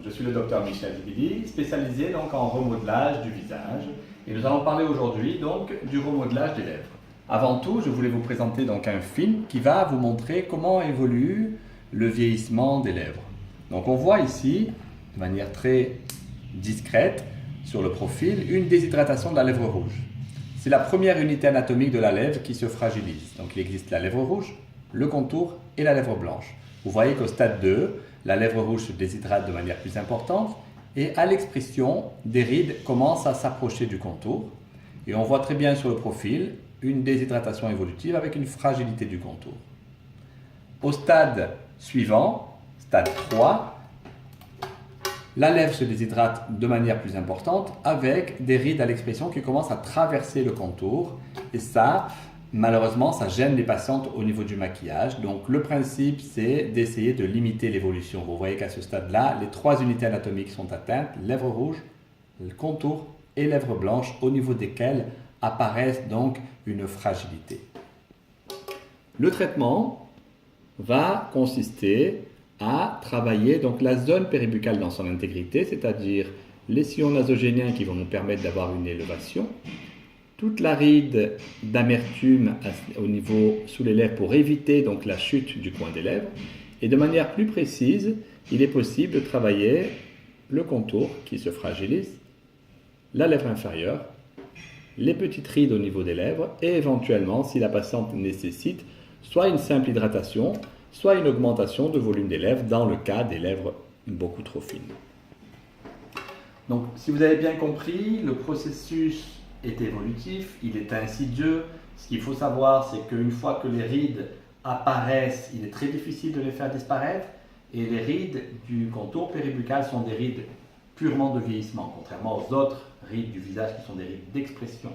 Je suis le docteur Michel Zibidi, spécialisé donc en remodelage du visage. Et nous allons parler aujourd'hui donc du remodelage des lèvres. Avant tout, je voulais vous présenter donc un film qui va vous montrer comment évolue le vieillissement des lèvres. Donc on voit ici, de manière très discrète, sur le profil, une déshydratation de la lèvre rouge. C'est la première unité anatomique de la lèvre qui se fragilise. Donc il existe la lèvre rouge, le contour et la lèvre blanche. Vous voyez qu'au stade 2, la lèvre rouge se déshydrate de manière plus importante et à l'expression, des rides commencent à s'approcher du contour. Et on voit très bien sur le profil une déshydratation évolutive avec une fragilité du contour. Au stade suivant, stade 3, la lèvre se déshydrate de manière plus importante avec des rides à l'expression qui commencent à traverser le contour. Et ça, malheureusement, ça gêne les patientes au niveau du maquillage. Donc le principe, c'est d'essayer de limiter l'évolution. Vous voyez qu'à ce stade-là, les 3 unités anatomiques sont atteintes, lèvres rouges, le contour et lèvres blanches, au niveau desquelles apparaissent donc une fragilité. Le traitement va consister à travailler donc la zone péribuccale dans son intégrité, c'est-à-dire les sillons nasogéniens qui vont nous permettre d'avoir une élévation, toute la ride d'amertume au niveau sous les lèvres pour éviter donc la chute du coin des lèvres. Et de manière plus précise, il est possible de travailler le contour qui se fragilise, la lèvre inférieure, les petites rides au niveau des lèvres et éventuellement, si la patiente nécessite, soit une simple hydratation, soit une augmentation de volume des lèvres dans le cas des lèvres beaucoup trop fines. Donc, si vous avez bien compris, le processus est évolutif, il est insidieux. Ce qu'il faut savoir, c'est qu'une fois que les rides apparaissent, il est très difficile de les faire disparaître. Et les rides du contour péribuccal sont des rides purement de vieillissement, contrairement aux autres rides du visage qui sont des rides d'expression.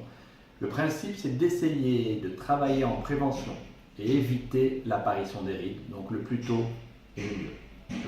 Le principe, c'est d'essayer de travailler en prévention et éviter l'apparition des rides. Donc le plus tôt est le mieux.